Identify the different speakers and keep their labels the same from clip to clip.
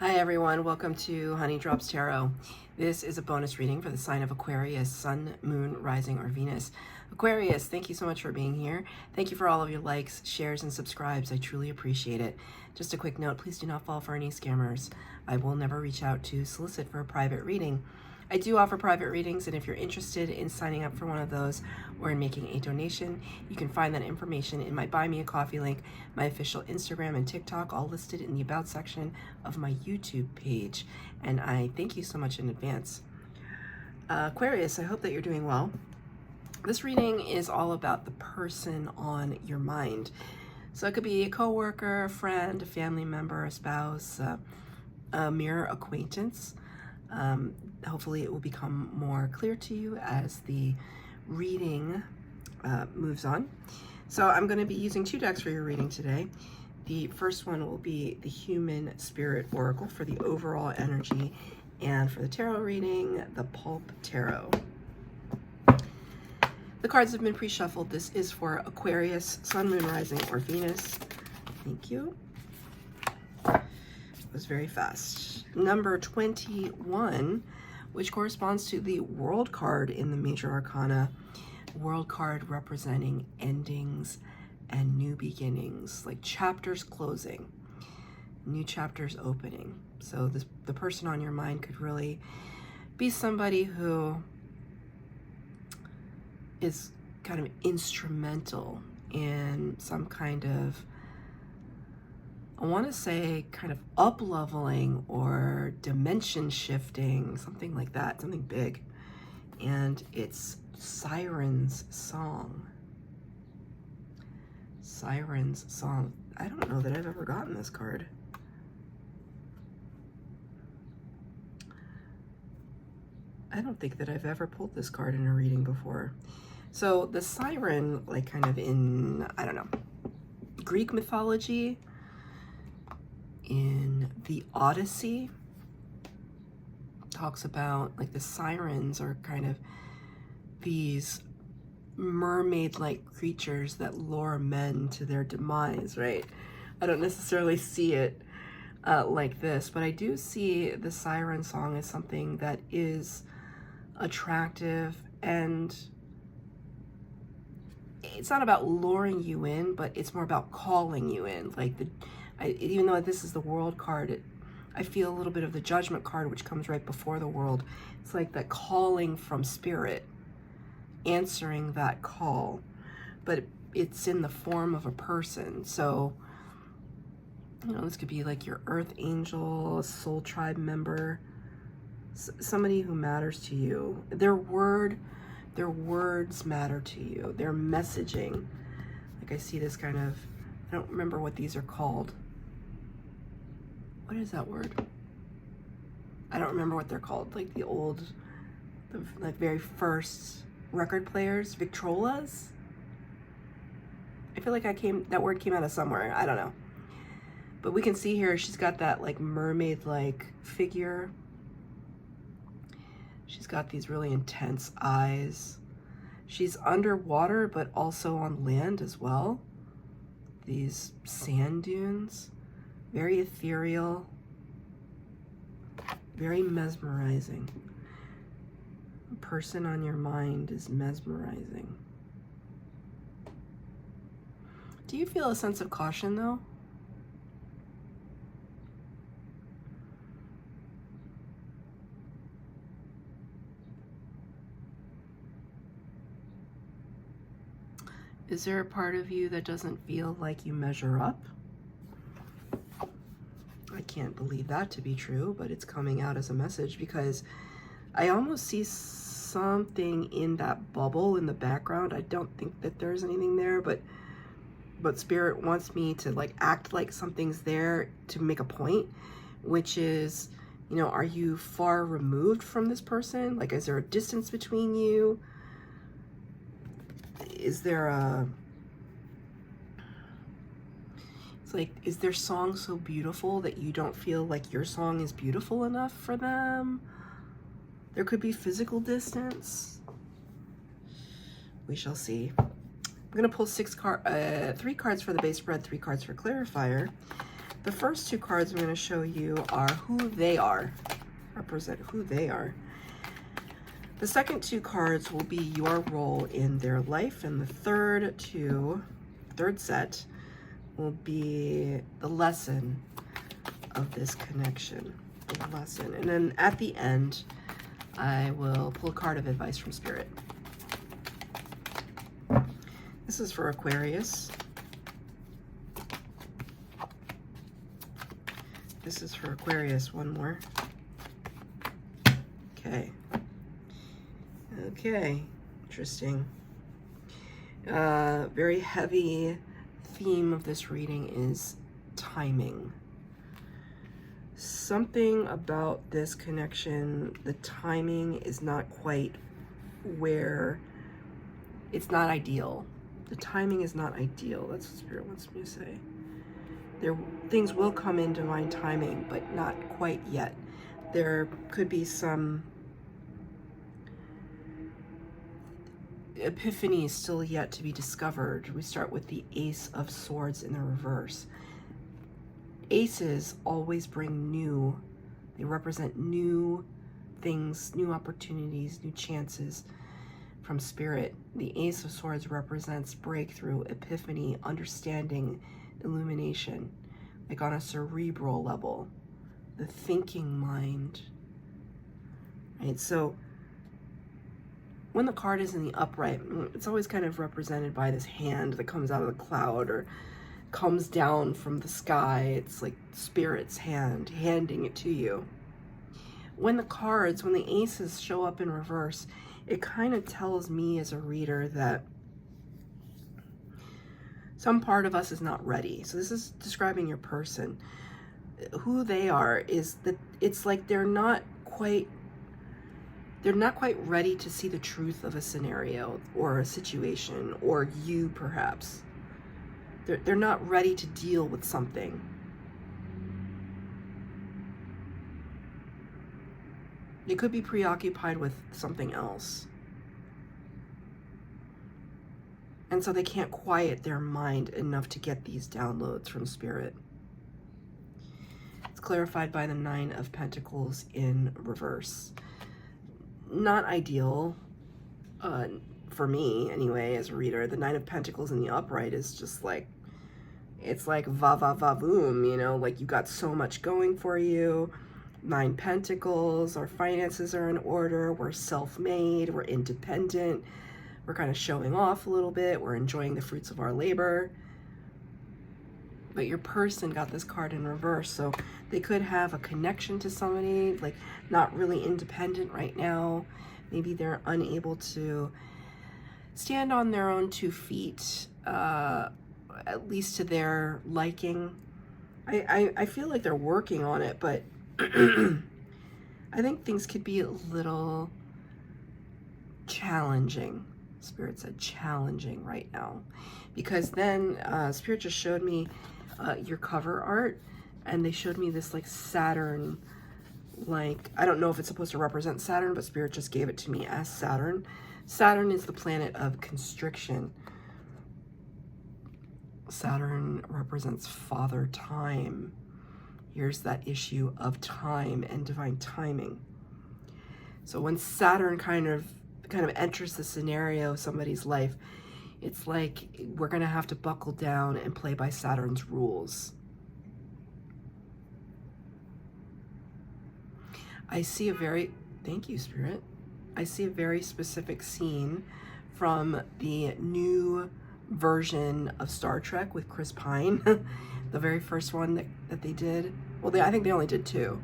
Speaker 1: Hi everyone, welcome to Honey Drops Tarot. This is a bonus reading for the sign of Aquarius, Sun, Moon, Rising, or Venus. Aquarius, thank you so much for being here. Thank you for all of your likes, shares, and subscribes. I truly appreciate it. Just a quick note, please do not fall for any scammers. I will never reach out to solicit for a private reading. I do offer private readings, and if you're interested in signing up for one of those or in making a donation, you can find that information in my Buy Me a Coffee link, my official Instagram and TikTok, all listed in the About section of my YouTube page. And I thank you so much in advance. Aquarius, I hope that you're doing well. This reading is all about the person on your mind. So it could be a coworker, a friend, a family member, a spouse, a mere acquaintance. Hopefully it will become more clear to you as the reading moves on. So I'm going to be using two decks for your reading today. The first one will be the Human Spirit Oracle for the overall energy, and for the tarot reading, the Pulp Tarot. The cards have been pre-shuffled. This is for Aquarius, Sun, Moon, Rising, or Venus. Thank you. It was very fast. Number 21, which corresponds to the World card in the Major Arcana. World card representing endings and new beginnings, like chapters closing, new chapters opening. So the person on your mind could really be somebody who is kind of instrumental in some kind of, I want to say, kind of up-leveling or dimension shifting, something like that, something big. And it's Siren's Song. Siren's Song. I don't know that I've ever gotten this card. I don't think that I've ever pulled this card in a reading before. So the siren, like kind of in, I don't know, Greek mythology, in the Odyssey, talks about like the sirens are kind of these mermaid-like creatures that lure men to their demise, right? I don't necessarily see it like this, but I do see the siren song as something that is attractive, and it's not about luring you in, but it's more about calling you in. Like even though this is the World card, I feel a little bit of the Judgment card, which comes right before the World. It's like that calling from spirit, answering that call, but it's in the form of a person. So, you know, this could be like your earth angel, a soul tribe member, somebody who matters to you. Their words matter to you. Their messaging. Like I see this kind of, I don't remember what these are called. What is that word? I don't remember what they're called. Like the old, like very first record players, Victrolas. I feel like that word came out of somewhere. I don't know. But we can see here she's got that like mermaid-like figure. She's got these really intense eyes. She's underwater, but also on land as well. These sand dunes, very ethereal, very mesmerizing. The person on your mind is mesmerizing. Do you feel a sense of caution though? Is there a part of you that doesn't feel like you measure up? I can't believe that to be true, but it's coming out as a message because I almost see something in that bubble in the background. I don't think that there's anything there, but Spirit wants me to like act like something's there to make a point, which is, you know, are you far removed from this person? Like, is there a distance between you? Is there it's like, is their song so beautiful that you don't feel like your song is beautiful enough for them? There could be physical distance. We shall see. I'm going to pull 3 cards for the base spread, 3 cards for clarifier. The first two cards I'm going to show you are who they are, represent who they are. The second two cards will be your role in their life, and the third set will be the lesson of this connection, the lesson. And then at the end, I will pull a card of advice from Spirit. This is for Aquarius. This is for Aquarius, one more. Okay. Okay, interesting. Very heavy theme of this reading is timing. Something about this connection, the timing is not quite where, it's not ideal. The timing is not ideal. That's what Spirit wants me to say. Things will come in divine timing, but not quite yet. There could be some epiphany still yet to be discovered. We start with the Ace of Swords in the reverse. Aces always bring new, they represent new things, new opportunities, new chances from Spirit. The Ace of Swords represents breakthrough, epiphany, understanding, illumination, like on a cerebral level, the thinking mind, right? So when the card is in the upright, it's always kind of represented by this hand that comes out of the cloud or comes down from the sky. It's like Spirit's hand handing it to you. When the aces show up in reverse, it kind of tells me as a reader that some part of us is not ready. So this is describing your person. Who they are is that it's like they're not quite ready to see the truth of a scenario or a situation, or you perhaps. They're not ready to deal with something. They could be preoccupied with something else. And so they can't quiet their mind enough to get these downloads from Spirit. It's clarified by the Nine of Pentacles in reverse. Not ideal, for me anyway, as a reader. The Nine of Pentacles in the upright is just like, it's like va va va boom, you know, like you got so much going for you. Nine Pentacles, our finances are in order, we're self-made, we're independent, we're kind of showing off a little bit, we're enjoying the fruits of our labor. But your person got this card in reverse, so they could have a connection to somebody, like not really independent right now. Maybe they're unable to stand on their own 2 feet, at least to their liking. I feel like they're working on it, but I think things could be a little challenging. Spirit said challenging right now, because then Spirit just showed me your cover art, and they showed me this like Saturn, like, I don't know if it's supposed to represent Saturn, but Spirit just gave it to me as Saturn. Saturn is the planet of constriction. Saturn represents Father Time. Here's that issue of time and divine timing. So when Saturn kind of enters the scenario of somebody's life, it's like we're going to have to buckle down and play by Saturn's rules. I see a very, thank you, Spirit. I see a very specific scene from the new version of Star Trek with Chris Pine, the very first one that they did. Well, I think they only did 2,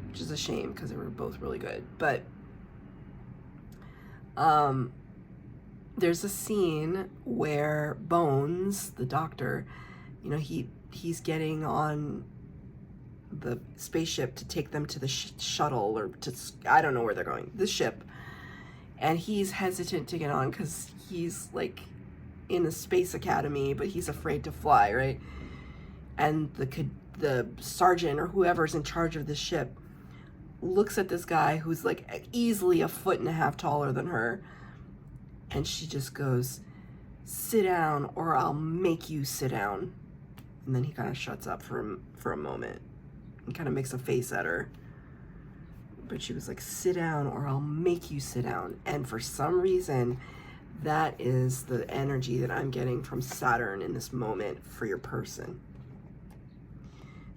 Speaker 1: which is a shame because they were both really good. But there's a scene where Bones, the doctor, you know, he's getting on the spaceship to take them to the shuttle, or to, I don't know where they're going, the ship. And he's hesitant to get on because he's like in a space academy, but he's afraid to fly, right? And the sergeant or whoever's in charge of the ship looks at this guy who's like easily 1.5 feet taller than her, and she just goes, "Sit down or I'll make you sit down." And then he kind of shuts up for a moment and kind of makes a face at her. But she was like, sit down or I'll make you sit down. And for some reason, that is the energy that I'm getting from Saturn in this moment for your person.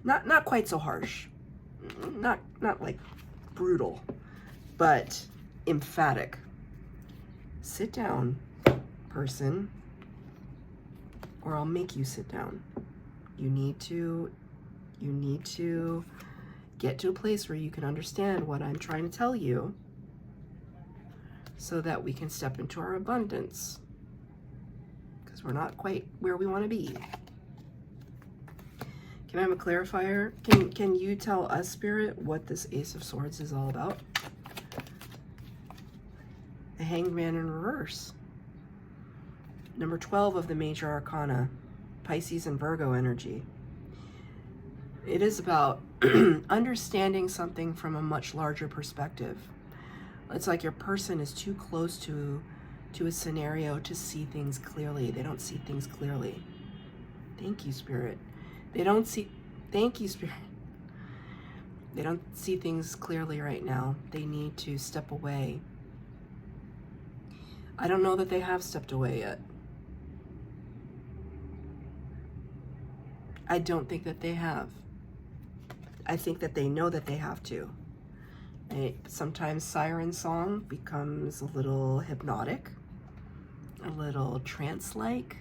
Speaker 1: Not quite so harsh. Not like brutal, but emphatic. Sit down, person, or I'll make you sit down. You need to get to a place where you can understand what I'm trying to tell you so that we can step into our abundance, because we're not quite where we want to be. Can I have a clarifier? Can you tell us, Spirit, what this Ace of Swords is all about? The Hanged Man in reverse. Number 12 of the major arcana, Pisces and Virgo energy. It is about understanding something from a much larger perspective. It's like your person is too close to a scenario to see things clearly. They don't see things clearly. Thank you, Spirit. Thank you, Spirit. They don't see things clearly right now. They need to step away. I don't know that they have stepped away yet. I don't think that they have. I think that they know that they have to. Sometimes siren song becomes a little hypnotic, a little trance-like,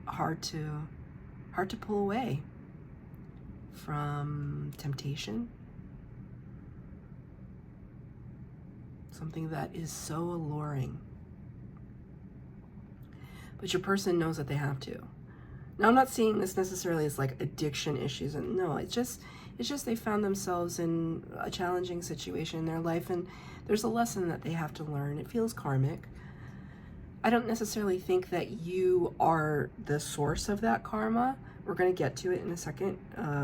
Speaker 1: hard to pull away from temptation. Something that is so alluring. But your person knows that they have to. Now, I'm not seeing this necessarily as like addiction issues, and no, it's just they found themselves in a challenging situation in their life, and there's a lesson that they have to learn. It feels karmic. I don't necessarily think that you are the source of that karma. We're going to get to it in a second,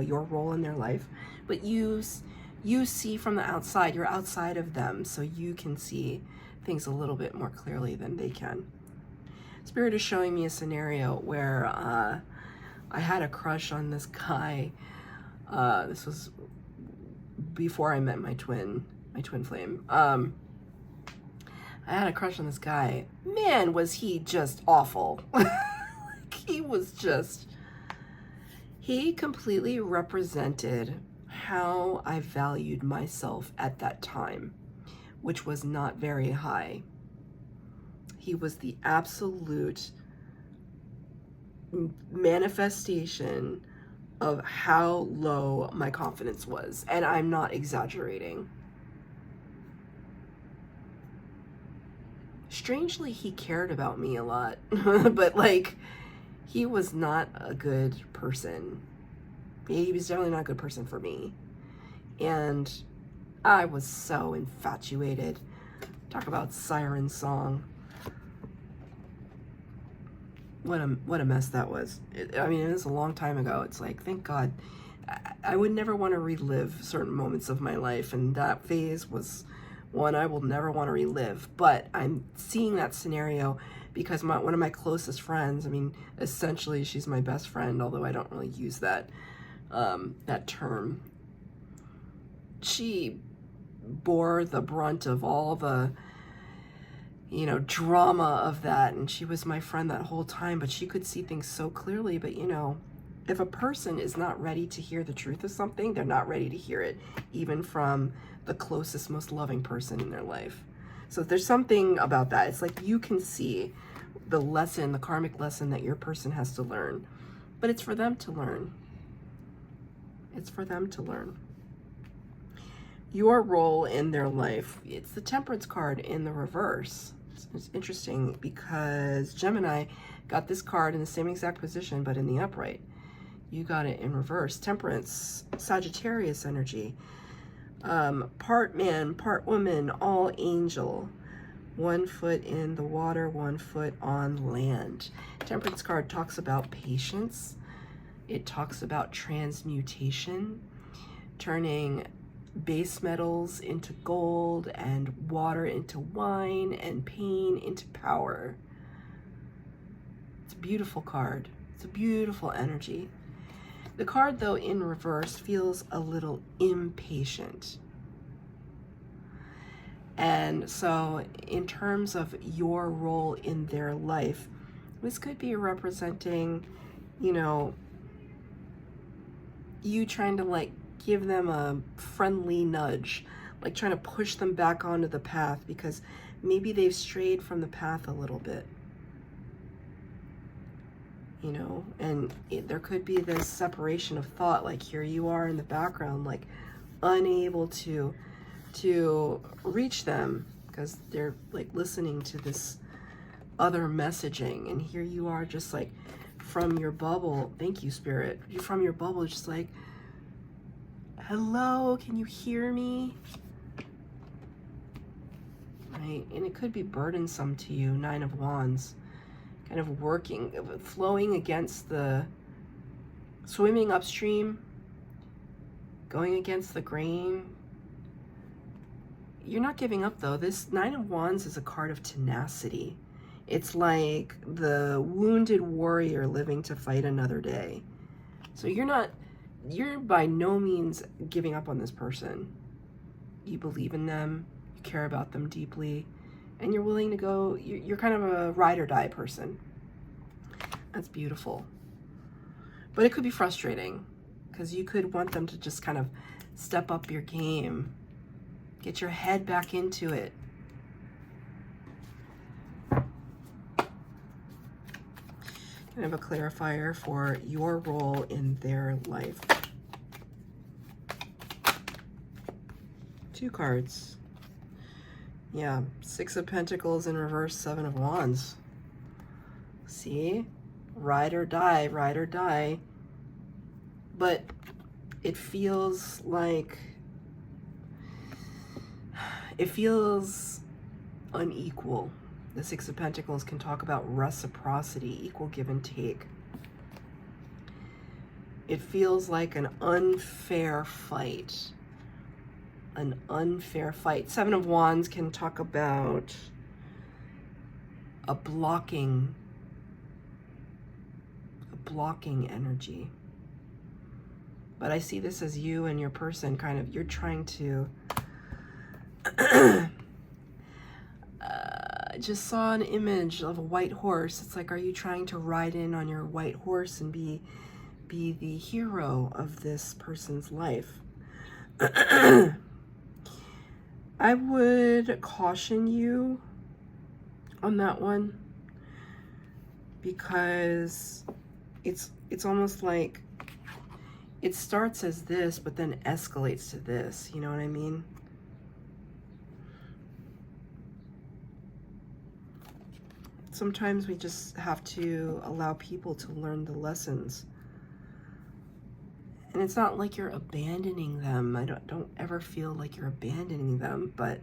Speaker 1: your role in their life. But you see from the outside, you're outside of them, so you can see things a little bit more clearly than they can. Spirit is showing me a scenario where I had a crush on this guy. This was before I met my twin flame. I had a crush on this guy. Man, was he just awful. He completely represented how I valued myself at that time, which was not very high. He was the absolute manifestation of how low my confidence was. And I'm not exaggerating. Strangely, he cared about me a lot, but like, he was not a good person. He was definitely not a good person for me. And I was so infatuated. Talk about siren song. What a mess that was. I mean, it was a long time ago. It's like, thank God. I would never want to relive certain moments of my life, and that phase was one I will never want to relive. But I'm seeing that scenario because one of my closest friends, I mean, essentially she's my best friend, although I don't really use that term. She bore the brunt of all the drama of that, and she was my friend that whole time, but she could see things so clearly. But if a person is not ready to hear the truth of something, they're not ready to hear it, even from the closest, most loving person in their life. So there's something about that. It's like you can see the lesson, the karmic lesson that your person has to learn, but it's for them to learn. It's for them to learn. Your role in their life, it's the Temperance card in the reverse. It's interesting because Gemini got this card in the same exact position, but in the upright. You got it in reverse. Temperance, Sagittarius energy. Part man, part woman, all angel. 1 foot in the water, 1 foot on land. Temperance card talks about patience. It talks about transmutation, turning base metals into gold and water into wine and pain into power. It's a beautiful card. It's a beautiful energy. The card, though, in reverse feels a little impatient. And so in terms of your role in their life, this could be representing, you know, you trying to like give them a friendly nudge, like trying to push them back onto the path because maybe they've strayed from the path a little bit. You know, and there could be this separation of thought, like here you are in the background, like unable to reach them because they're like listening to this other messaging, and here you are just like from your bubble. Thank you, Spirit. You're from your bubble, just like, hello, can you hear me? Right? And it could be burdensome to you, 9 of Wands, kind of working, flowing against the, swimming upstream, going against the grain. You're not giving up, though. This 9 of Wands is a card of tenacity. It's like the wounded warrior living to fight another day. So you're by no means giving up on this person. You believe in them, you care about them deeply, and you're willing to go, you're kind of a ride or die person. That's beautiful. But it could be frustrating because you could want them to just kind of step up your game. Get your head back into it. Kind of a clarifier for your role in their life. 2 cards. Yeah, 6 of Pentacles in reverse, 7 of Wands. See? Ride or die, ride or die. But it feels like, it feels unequal. The 6 of Pentacles can talk about reciprocity, equal give and take. It feels like an unfair fight. An unfair fight. 7 of Wands can talk about a blocking energy. But I see this as you and your person kind of, you're trying to I just saw an image of a white horse. It's like, are you trying to ride in on your white horse and be the hero of this person's life? I would caution you on that one because it's almost like it starts as this but then escalates to this, you know what I mean? Sometimes we just have to allow people to learn the lessons. And it's not like you're abandoning them. I don't ever feel like you're abandoning them, but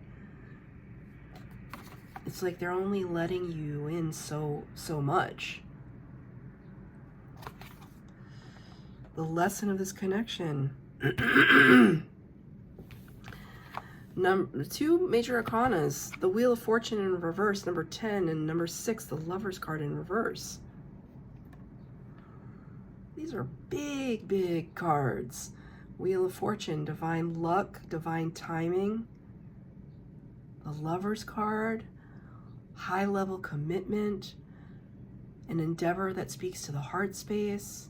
Speaker 1: it's like they're only letting you in so much. The lesson of this connection. 2 major arcanas, the Wheel of Fortune in reverse, number 10, and number 6, the Lover's card in reverse. These are big, big cards. Wheel of Fortune, divine luck, divine timing. The Lover's card, high-level commitment, an endeavor that speaks to the heart space,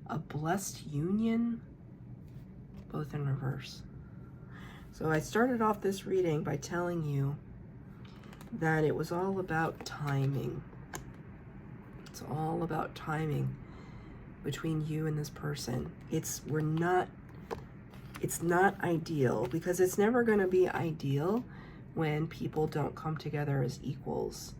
Speaker 1: a blessed union, both in reverse. So I started off this reading by telling you that it was all about timing. It's all about timing between you and this person. It's not ideal because it's never going to be ideal when people don't come together as equals.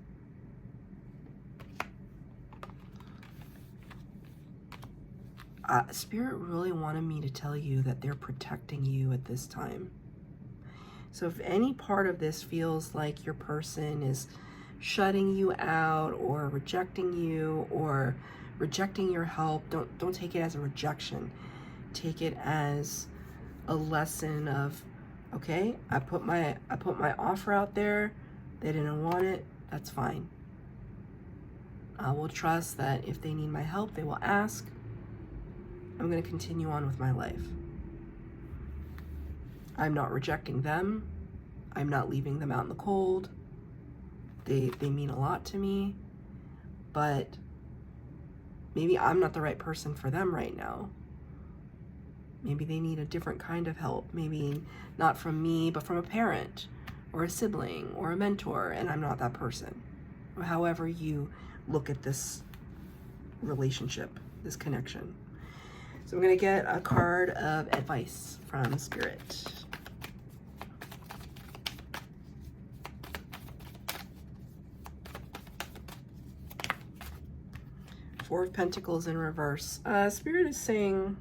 Speaker 1: Spirit really wanted me to tell you that they're protecting you at this time. So if any part of this feels like your person is shutting you out or rejecting you or rejecting your help, don't take it as a rejection. Take it as a lesson of, okay, I put my offer out there. They didn't want it. That's fine. I will trust that if they need my help, they will ask. I'm going to continue on with my life. I'm not rejecting them. I'm not leaving them out in the cold. They mean a lot to me, but maybe I'm not the right person for them right now. Maybe they need a different kind of help. Maybe not from me, but from a parent or a sibling or a mentor, and I'm not that person. Or however you look at this relationship, this connection. So I'm going to get a card of advice from Spirit. Four of Pentacles in reverse. Spirit is saying,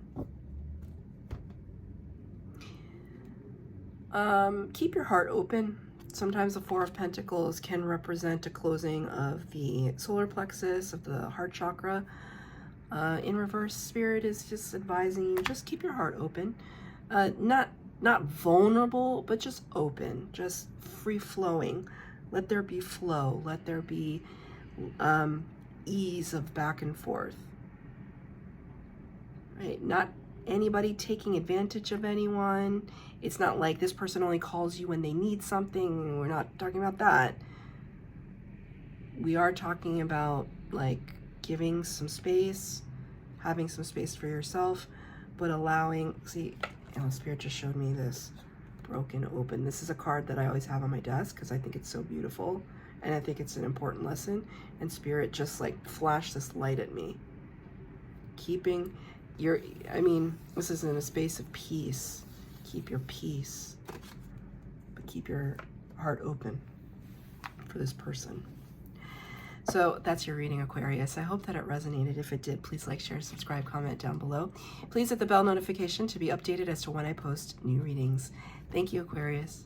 Speaker 1: keep your heart open. Sometimes the Four of Pentacles can represent a closing of the solar plexus, of the heart chakra. In reverse, Spirit is just advising you, just keep your heart open. Not vulnerable, but just open, just free flowing. Let there be flow. Let there be ease of back and forth. Right? Not anybody taking advantage of anyone. It's not like this person only calls you when they need something. We're not talking about that. We are talking about like giving some space, having some space for yourself, but allowing, see, Spirit just showed me this broken open. This is a card that I always have on my desk because I think it's so beautiful and I think it's an important lesson. And Spirit just like flashed this light at me. Keeping your, this is in a space of peace. Keep your peace, but keep your heart open for this person. So that's your reading, Aquarius. I hope that it resonated. If it did, please like, share, subscribe, comment down below. Please hit the bell notification to be updated as to when I post new readings. Thank you, Aquarius.